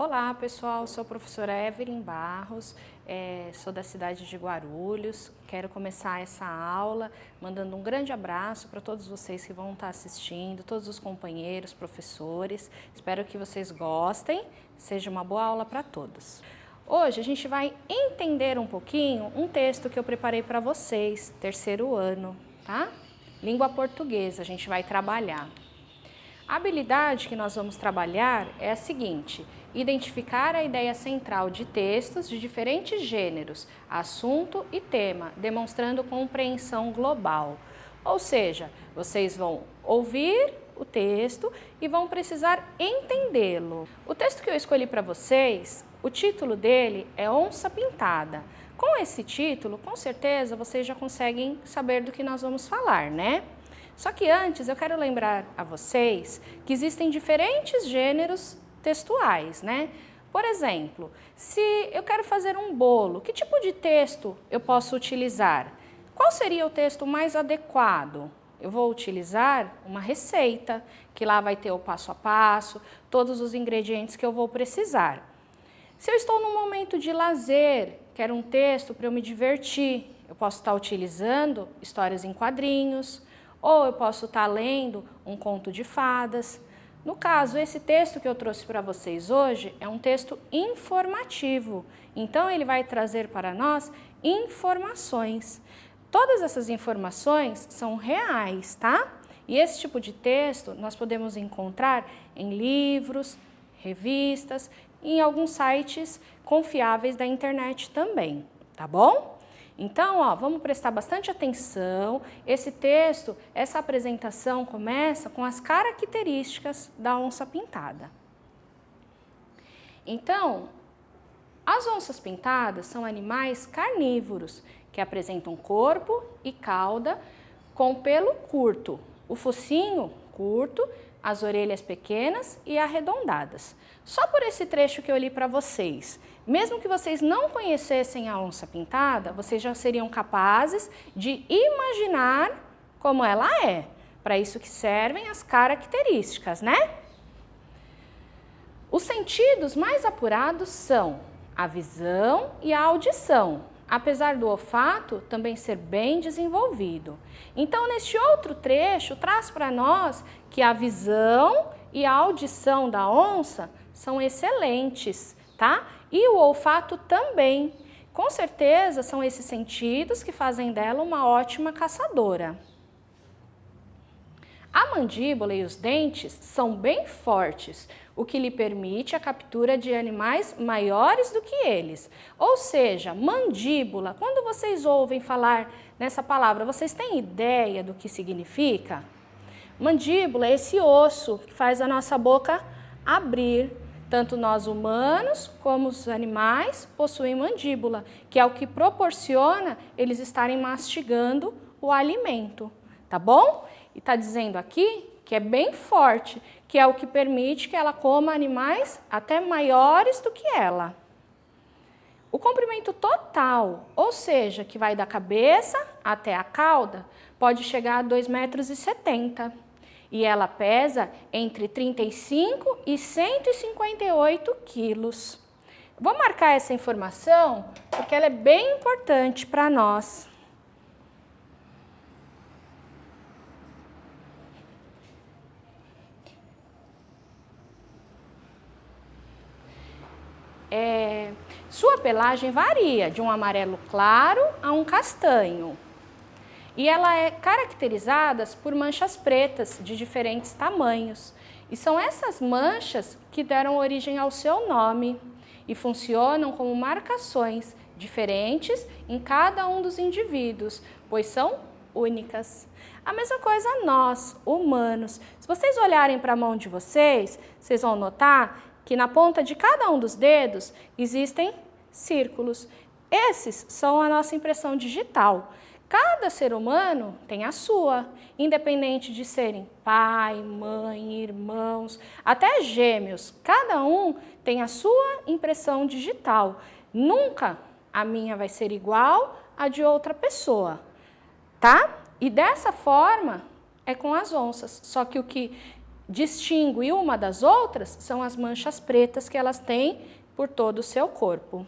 Olá pessoal, sou a professora Evelyn Barros, sou da cidade de Guarulhos. Quero começar essa aula mandando um grande abraço para todos vocês que vão estar assistindo, todos os companheiros, professores. Espero que vocês gostem, seja uma boa aula para todos. Hoje a gente vai entender um pouquinho um texto que eu preparei para vocês, terceiro ano, tá? Língua portuguesa, a gente vai trabalhar. A habilidade que nós vamos trabalhar é a seguinte: identificar a ideia central de textos de diferentes gêneros, assunto e tema, demonstrando compreensão global. Ou seja, vocês vão ouvir o texto e vão precisar entendê-lo. O texto que eu escolhi para vocês, o título dele é Onça Pintada. Com esse título, com certeza, vocês já conseguem saber do que nós vamos falar, né? Só que antes eu quero lembrar a vocês que existem diferentes gêneros textuais, né? Por exemplo, se eu quero fazer um bolo, que tipo de texto eu posso utilizar? Qual seria o texto mais adequado? Eu vou utilizar uma receita, que lá vai ter o passo a passo, todos os ingredientes que eu vou precisar. Se eu estou num momento de lazer, quero um texto para eu me divertir, eu posso estar utilizando histórias em quadrinhos, ou eu posso estar lendo um conto de fadas. No caso, esse texto que eu trouxe para vocês hoje é um texto informativo. Então, ele vai trazer para nós informações. Todas essas informações são reais, tá? E esse tipo de texto nós podemos encontrar em livros, revistas e em alguns sites confiáveis da internet também, tá bom? Então, vamos prestar bastante atenção. Esse texto, essa apresentação começa com as características da onça pintada. Então, as onças pintadas são animais carnívoros que apresentam corpo e cauda com pelo curto, o focinho curto, as orelhas pequenas e arredondadas. Só por esse trecho que eu li para vocês, mesmo que vocês não conhecessem a onça pintada, vocês já seriam capazes de imaginar como ela é. Para isso que servem as características, né? Os sentidos mais apurados são a visão e a audição, apesar do olfato também ser bem desenvolvido. Então, neste outro trecho, traz para nós que a visão e a audição da onça são excelentes, tá? E o olfato também. Com certeza, são esses sentidos que fazem dela uma ótima caçadora. A mandíbula e os dentes são bem fortes, o que lhe permite a captura de animais maiores do que eles. Ou seja, mandíbula, quando vocês ouvem falar nessa palavra, vocês têm ideia do que significa? Mandíbula é esse osso que faz a nossa boca abrir. Tanto nós humanos como os animais possuem mandíbula, que é o que proporciona eles estarem mastigando o alimento, tá bom? E está dizendo aqui que é bem forte, que é o que permite que ela coma animais até maiores do que ela. O comprimento total, ou seja, que vai da cabeça até a cauda, pode chegar a 2,70 m. E ela pesa entre 35 e 158 quilos. Vou marcar essa informação porque ela é bem importante para nós. Sua pelagem varia de um amarelo claro a um castanho. E ela é caracterizada por manchas pretas de diferentes tamanhos. E são essas manchas que deram origem ao seu nome e funcionam como marcações diferentes em cada um dos indivíduos, pois são únicas. A mesma coisa nós, humanos. Se vocês olharem para a mão de vocês, vocês vão notar que na ponta de cada um dos dedos existem círculos. Esses são a nossa impressão digital. Cada ser humano tem a sua, independente de serem pai, mãe, irmãos, até gêmeos. Cada um tem a sua impressão digital. Nunca a minha vai ser igual à de outra pessoa, tá? E dessa forma é com as onças, só que o que distingue uma das outras são as manchas pretas que elas têm por todo o seu corpo.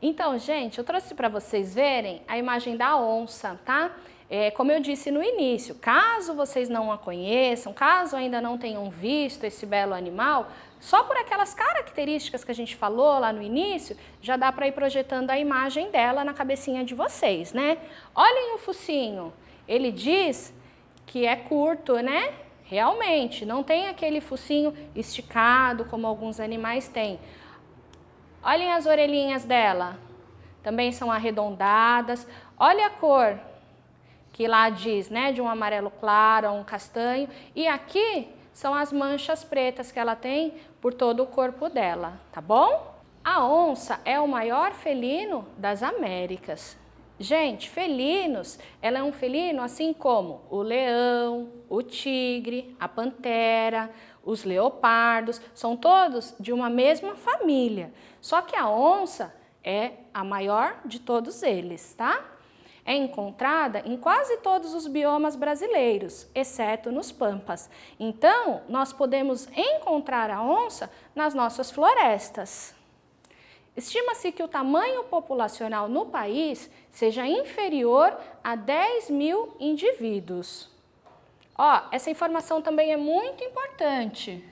Então, gente, eu trouxe para vocês verem a imagem da onça, tá? Como eu disse no início, caso vocês não a conheçam, caso ainda não tenham visto esse belo animal, só por aquelas características que a gente falou lá no início, já dá para ir projetando a imagem dela na cabecinha de vocês, né? Olhem o focinho, ele diz que é curto, né? Realmente, não tem aquele focinho esticado como alguns animais têm. Olhem as orelhinhas dela, também são arredondadas. Olha a cor, que lá diz, né, de um amarelo claro a um castanho. E aqui são as manchas pretas que ela tem por todo o corpo dela, tá bom? A onça é o maior felino das Américas. Gente, felinos, ela é um felino assim como o leão, o tigre, a pantera, os leopardos, são todos de uma mesma família. Só que a onça é a maior de todos eles, tá? É encontrada em quase todos os biomas brasileiros, exceto nos pampas. Então, nós podemos encontrar a onça nas nossas florestas. Estima-se que o tamanho populacional no país seja inferior a 10.000 indivíduos. Ó, essa informação também é muito importante.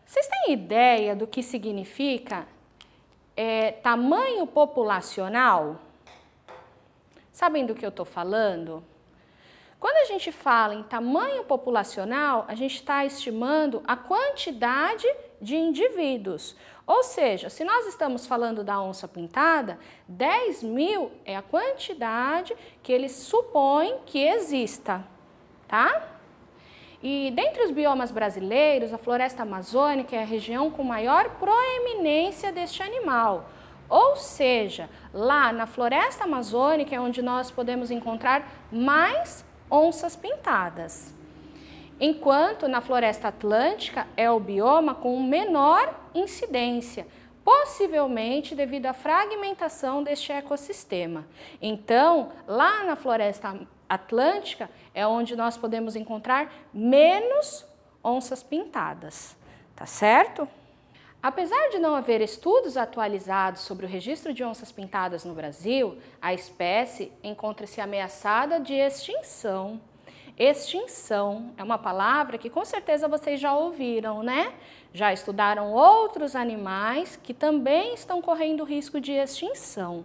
Vocês têm ideia do que significa tamanho populacional? Sabem do que eu estou falando? Quando a gente fala em tamanho populacional, a gente está estimando a quantidade de indivíduos. Ou seja, se nós estamos falando da onça pintada, 10.000 é a quantidade que eles supõem que exista, tá? E dentre os biomas brasileiros, a floresta amazônica é a região com maior proeminência deste animal. Ou seja, lá na floresta amazônica é onde nós podemos encontrar mais onças pintadas. Enquanto na floresta atlântica é o bioma com menor incidência, possivelmente devido à fragmentação deste ecossistema. Então, lá na floresta atlântica é onde nós podemos encontrar menos onças pintadas, tá certo? Apesar de não haver estudos atualizados sobre o registro de onças pintadas no Brasil, a espécie encontra-se ameaçada de extinção. Extinção é uma palavra que com certeza vocês já ouviram, né? Já estudaram outros animais que também estão correndo risco de extinção.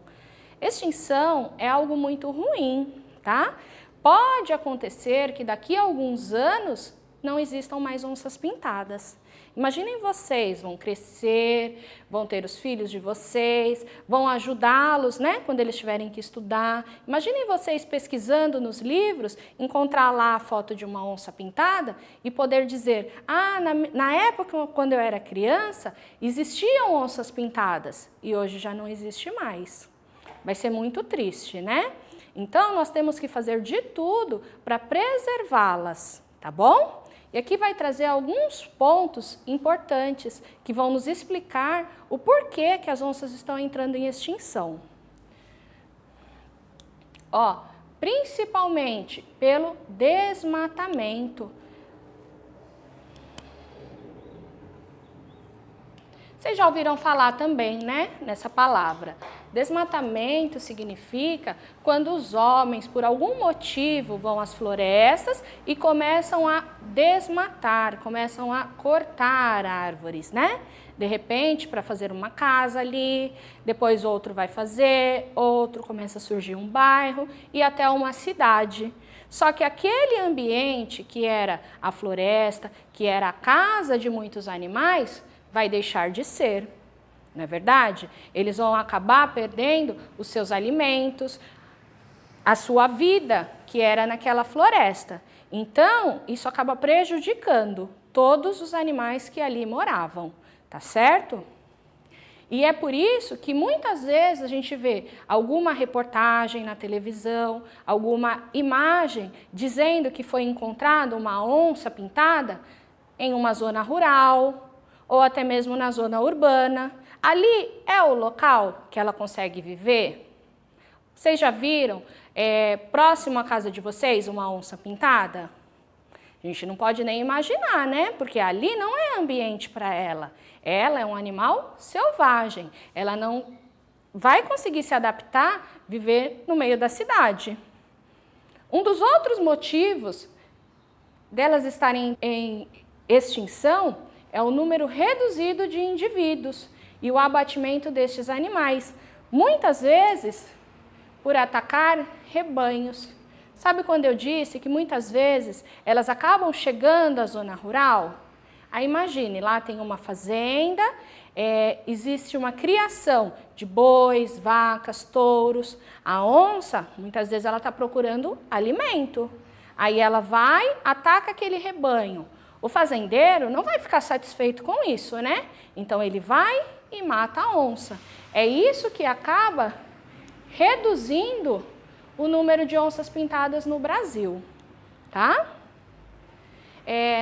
Extinção é algo muito ruim, tá? Pode acontecer que daqui a alguns anos não existam mais onças pintadas. Imaginem vocês, vão crescer, vão ter os filhos de vocês, vão ajudá-los, né, quando eles tiverem que estudar. Imaginem vocês pesquisando nos livros, encontrar lá a foto de uma onça pintada e poder dizer, na época quando eu era criança, existiam onças pintadas e hoje já não existe mais. Vai ser muito triste, né? Então, nós temos que fazer de tudo para preservá-las, tá bom? E aqui vai trazer alguns pontos importantes que vão nos explicar o porquê que as onças estão entrando em extinção. Ó, principalmente pelo desmatamento. Vocês já ouviram falar também, né, nessa palavra. Desmatamento significa quando os homens, por algum motivo, vão às florestas e começam a desmatar, começam a cortar árvores, né? De repente, para fazer uma casa ali, depois outro vai fazer, outro começa a surgir um bairro e até uma cidade. Só que aquele ambiente que era a floresta, que era a casa de muitos animais, vai deixar de ser, não é verdade? Eles vão acabar perdendo os seus alimentos, a sua vida, que era naquela floresta. Então, isso acaba prejudicando todos os animais que ali moravam, tá certo? E é por isso que muitas vezes a gente vê alguma reportagem na televisão, alguma imagem dizendo que foi encontrada uma onça pintada em uma zona rural, ou até mesmo na zona urbana. Ali é o local que ela consegue viver? Vocês já viram próximo à casa de vocês uma onça pintada? A gente não pode nem imaginar, né? Porque ali não é ambiente para ela. Ela é um animal selvagem. Ela não vai conseguir se adaptar, viver no meio da cidade. Um dos outros motivos delas estarem em extinção é o número reduzido de indivíduos e o abatimento destes animais, muitas vezes por atacar rebanhos. Sabe quando eu disse que muitas vezes elas acabam chegando à zona rural? Aí imagine, lá tem uma fazenda, existe uma criação de bois, vacas, touros. A onça, muitas vezes ela está procurando alimento. Aí ela vai, ataca aquele rebanho. O fazendeiro não vai ficar satisfeito com isso, né? Então ele vai e mata a onça. É isso que acaba reduzindo o número de onças pintadas no Brasil, tá?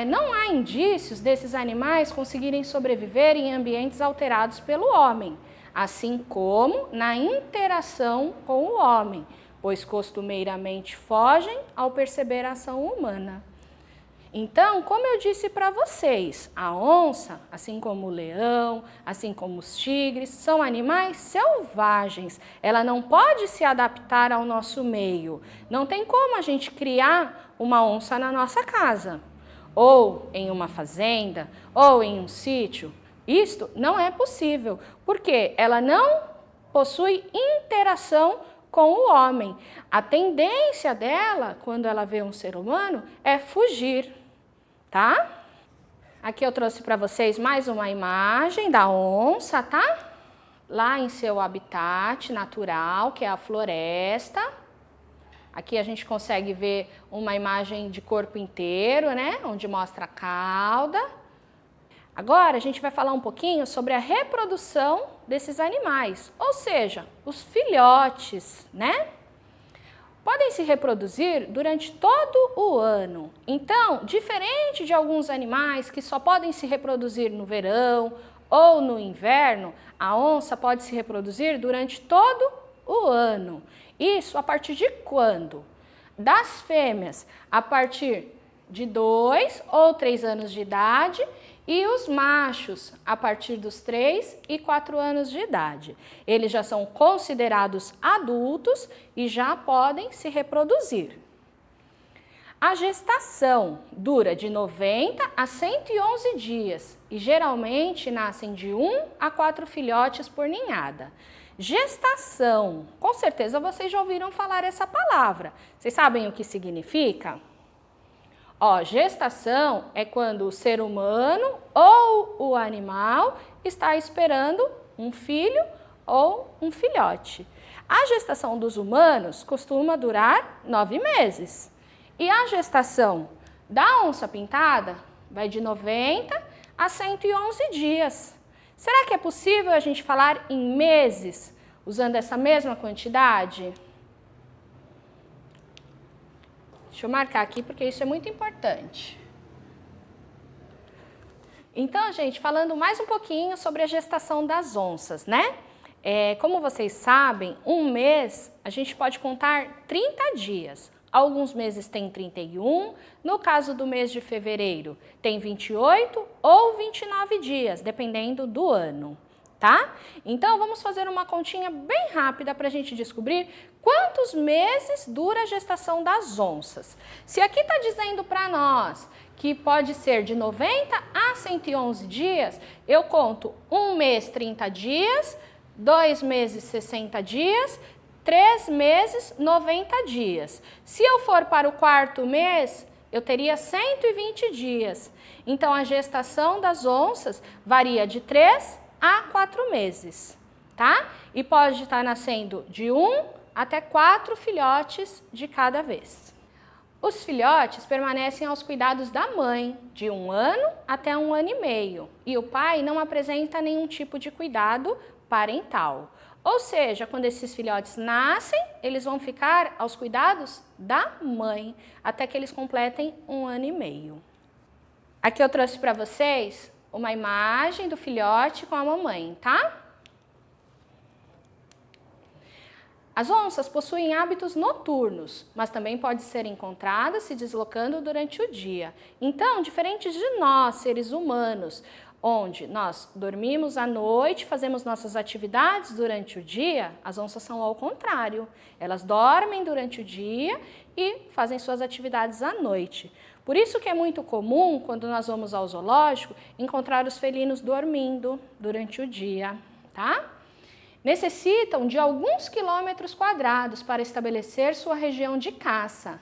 Não há indícios desses animais conseguirem sobreviver em ambientes alterados pelo homem, assim como na interação com o homem, pois costumeiramente fogem ao perceber a ação humana. Então, como eu disse para vocês, a onça, assim como o leão, assim como os tigres, são animais selvagens. Ela não pode se adaptar ao nosso meio. Não tem como a gente criar uma onça na nossa casa, ou em uma fazenda, ou em um sítio. Isto não é possível, porque ela não possui interação com o homem. A tendência dela, quando ela vê um ser humano, é fugir. Tá? Aqui eu trouxe para vocês mais uma imagem da onça, tá? Lá em seu habitat natural, que é a floresta. Aqui a gente consegue ver uma imagem de corpo inteiro, né? Onde mostra a cauda. Agora a gente vai falar um pouquinho sobre a reprodução desses animais, ou seja, os filhotes, né? Podem se reproduzir durante todo o ano. Então, diferente de alguns animais que só podem se reproduzir no verão ou no inverno, a onça pode se reproduzir durante todo o ano. Isso a partir de quando? Das fêmeas, a partir de 2 ou 3 anos de idade, e os machos a partir dos 3 e 4 anos de idade. Eles já são considerados adultos e já podem se reproduzir. A gestação dura de 90 a 111 dias e geralmente nascem de 1 a 4 filhotes por ninhada. Gestação, com certeza vocês já ouviram falar essa palavra. Vocês sabem o que significa? Gestação é quando o ser humano ou o animal está esperando um filho ou um filhote. A gestação dos humanos costuma durar 9 meses. E a gestação da onça pintada vai de 90 a 111 dias. Será que é possível a gente falar em meses usando essa mesma quantidade? Deixa eu marcar aqui porque isso é muito importante. Então, gente, falando mais um pouquinho sobre a gestação das onças, né? Como vocês sabem, um mês a gente pode contar 30 dias. Alguns meses tem 31, no caso do mês de fevereiro tem 28 ou 29 dias, dependendo do ano. Tá? Então, vamos fazer uma continha bem rápida para a gente descobrir quantos meses dura a gestação das onças. Se aqui está dizendo para nós que pode ser de 90 a 111 dias, eu conto 1 mês 30 dias, 2 meses 60 dias, 3 meses 90 dias. Se eu for para o 4º mês, eu teria 120 dias. Então, a gestação das onças varia de 3 a 4 meses, tá? E pode estar nascendo de 1 até 4 filhotes de cada vez. Os filhotes permanecem aos cuidados da mãe de 1 ano até 1 ano e meio e o pai não apresenta nenhum tipo de cuidado parental. Ou seja, quando esses filhotes nascem, eles vão ficar aos cuidados da mãe até que eles completem 1 ano e meio. Aqui eu trouxe para vocês uma imagem do filhote com a mamãe, tá? As onças possuem hábitos noturnos, mas também podem ser encontradas se deslocando durante o dia. Então, diferente de nós, seres humanos, onde nós dormimos à noite, fazemos nossas atividades durante o dia, as onças são ao contrário. Elas dormem durante o dia e fazem suas atividades à noite. Por isso que é muito comum, quando nós vamos ao zoológico, encontrar os felinos dormindo durante o dia, tá? Necessitam de alguns quilômetros quadrados para estabelecer sua região de caça.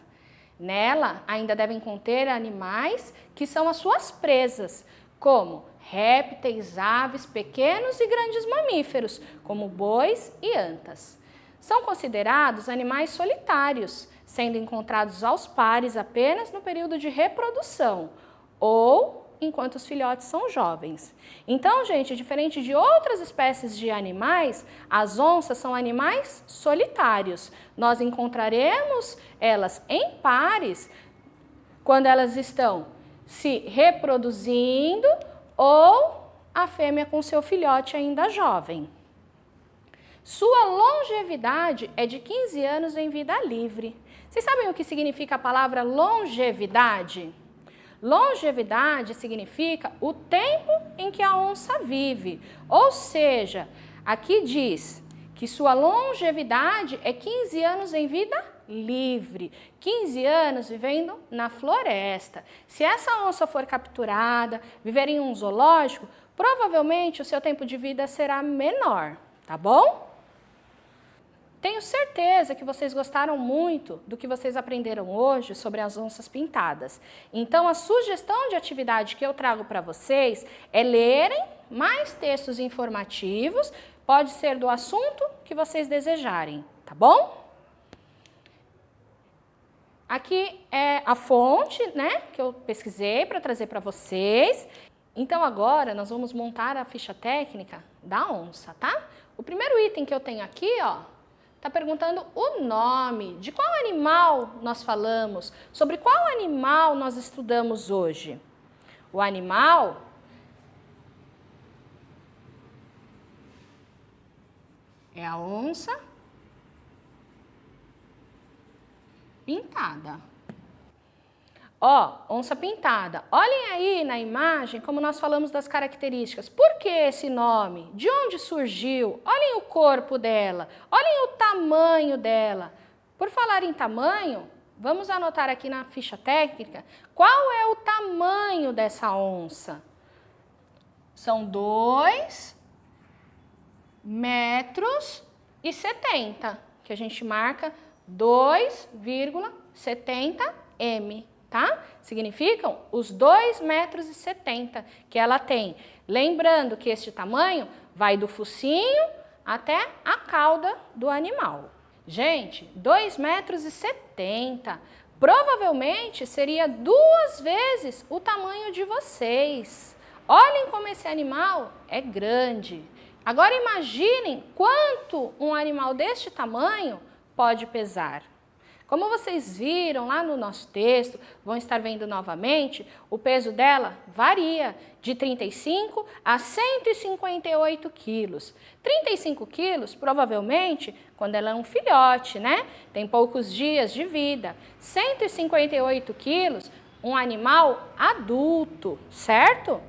Nela, ainda devem conter animais que são as suas presas, como répteis, aves, pequenos e grandes mamíferos, como bois e antas. São considerados animais solitários, sendo encontrados aos pares apenas no período de reprodução ou enquanto os filhotes são jovens. Então, gente, diferente de outras espécies de animais, as onças são animais solitários. Nós encontraremos elas em pares quando elas estão se reproduzindo ou a fêmea com seu filhote ainda jovem. Sua longevidade é de 15 anos em vida livre. Vocês sabem o que significa a palavra longevidade? Longevidade significa o tempo em que a onça vive. Ou seja, aqui diz que sua longevidade é 15 anos em vida livre. 15 anos vivendo na floresta. Se essa onça for capturada, viver em um zoológico, provavelmente o seu tempo de vida será menor, tá bom? Tenho certeza que vocês gostaram muito do que vocês aprenderam hoje sobre as onças pintadas. Então, a sugestão de atividade que eu trago para vocês é lerem mais textos informativos, pode ser do assunto que vocês desejarem, tá bom? Aqui é a fonte, né, que eu pesquisei para trazer para vocês. Então, agora nós vamos montar a ficha técnica da onça, tá? O primeiro item que eu tenho aqui, ó, está perguntando o nome, de qual animal nós falamos, sobre qual animal nós estudamos hoje. O animal é a onça pintada. Ó, onça pintada. Olhem aí na imagem como nós falamos das características. Por que esse nome? De onde surgiu? Olhem o corpo dela. Olhem o tamanho dela. Por falar em tamanho, vamos anotar aqui na ficha técnica qual é o tamanho dessa onça. São 2,70 metros, que a gente marca 2,70 m. Tá? Significam os 2,70 metros que ela tem. Lembrando que este tamanho vai do focinho até a cauda do animal. Gente, 2,70 metros provavelmente seria 2 vezes o tamanho de vocês. Olhem como esse animal é grande. Agora imaginem quanto um animal deste tamanho pode pesar. Como vocês viram lá no nosso texto, vão estar vendo novamente, o peso dela varia de 35 a 158 quilos. 35 quilos, provavelmente, quando ela é um filhote, né? Tem poucos dias de vida. 158 quilos, um animal adulto, certo?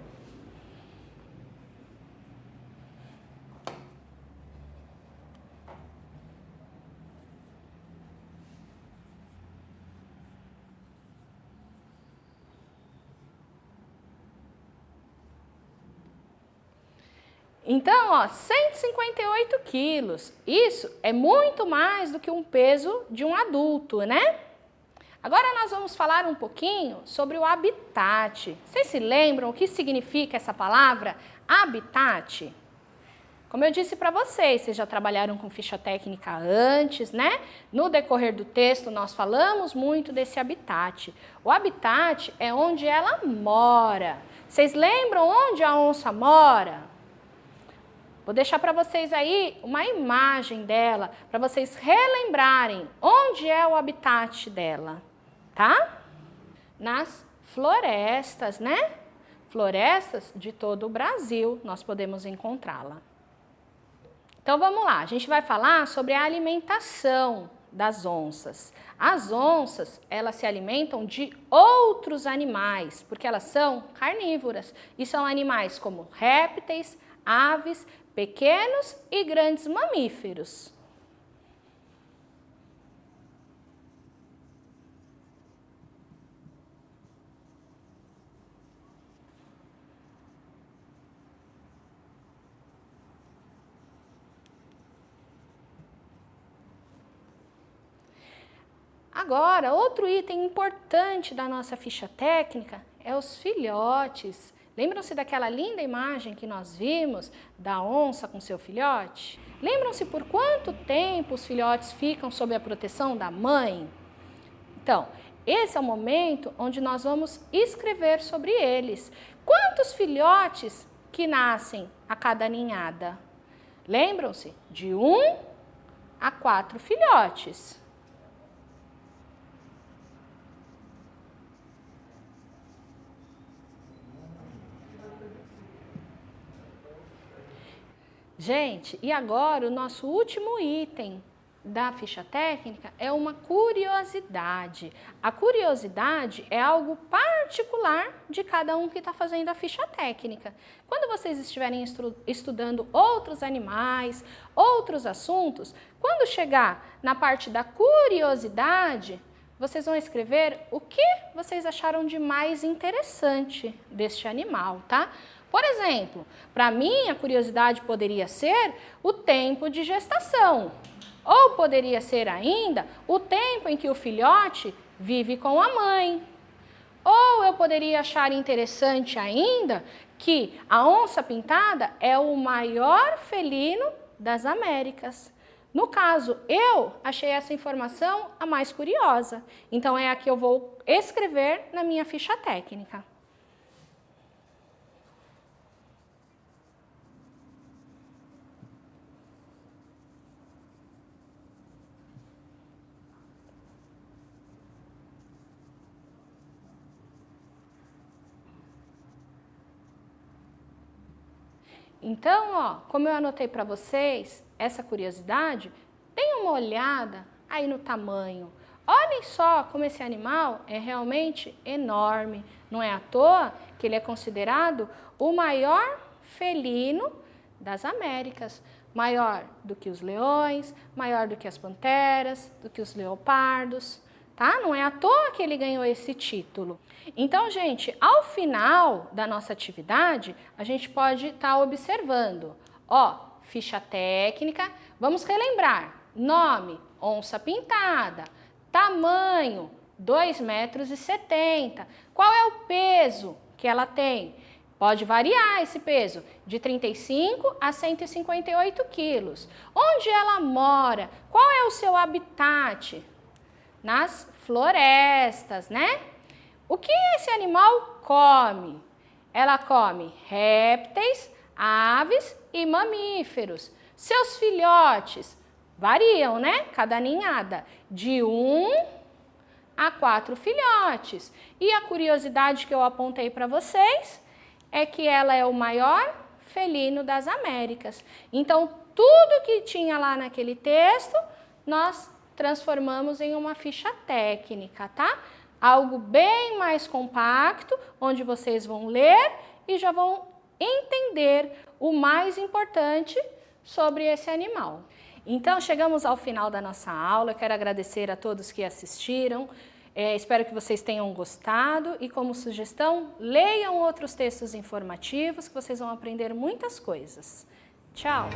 Então, ó, 158 quilos, isso é muito mais do que um peso de um adulto, né? Agora nós vamos falar um pouquinho sobre o habitat. Vocês se lembram o que significa essa palavra habitat? Como eu disse para vocês já trabalharam com ficha técnica antes, né? No decorrer do texto nós falamos muito desse habitat. O habitat é onde ela mora. Vocês lembram onde a onça mora? Vou deixar para vocês aí uma imagem dela, para vocês relembrarem onde é o habitat dela, tá? Nas florestas, né? Florestas de todo o Brasil, nós podemos encontrá-la. Então vamos lá, a gente vai falar sobre a alimentação das onças. As onças, elas se alimentam de outros animais, porque elas são carnívoras. E são animais como répteis, aves, pequenos e grandes mamíferos. Agora, outro item importante da nossa ficha técnica é os filhotes. Lembram-se daquela linda imagem que nós vimos da onça com seu filhote? Lembram-se por quanto tempo os filhotes ficam sob a proteção da mãe? Então, esse é o momento onde nós vamos escrever sobre eles. Quantos filhotes que nascem a cada ninhada? Lembram-se? De 1 a 4 filhotes. Gente, e agora o nosso último item da ficha técnica é uma curiosidade. A curiosidade é algo particular de cada um que está fazendo a ficha técnica. Quando vocês estiverem estudando outros animais, outros assuntos, quando chegar na parte da curiosidade, vocês vão escrever o que vocês acharam de mais interessante deste animal, tá? Por exemplo, para mim a curiosidade poderia ser o tempo de gestação, ou poderia ser ainda o tempo em que o filhote vive com a mãe. Ou eu poderia achar interessante ainda que a onça pintada é o maior felino das Américas. No caso, eu achei essa informação a mais curiosa, então é a que eu vou escrever na minha ficha técnica. Então, ó, como eu anotei para vocês essa curiosidade, deem uma olhada aí no tamanho. Olhem só como esse animal é realmente enorme. Não é à toa que ele é considerado o maior felino das Américas. Maior do que os leões, maior do que as panteras, do que os leopardos. Tá? Não é à toa que ele ganhou esse título. Então, gente, ao final da nossa atividade, a gente pode estar observando, ó, ficha técnica, vamos relembrar, nome, onça pintada, tamanho, 2,70 m, qual é o peso que ela tem? Pode variar esse peso, de 35 a 158 quilos. Onde ela mora? Qual é o seu habitat? Nas florestas, né? O que esse animal come? Ela come répteis, aves e mamíferos. Seus filhotes variam, né? Cada ninhada, de 1 a 4 filhotes. E a curiosidade que eu apontei para vocês é que ela é o maior felino das Américas. Então, tudo que tinha lá naquele texto, nós transformamos em uma ficha técnica, tá? Algo bem mais compacto, onde vocês vão ler e já vão entender o mais importante sobre esse animal. Então, chegamos ao final da nossa aula. Eu quero agradecer a todos que assistiram. Espero que vocês tenham gostado e, como sugestão, leiam outros textos informativos que vocês vão aprender muitas coisas. Tchau!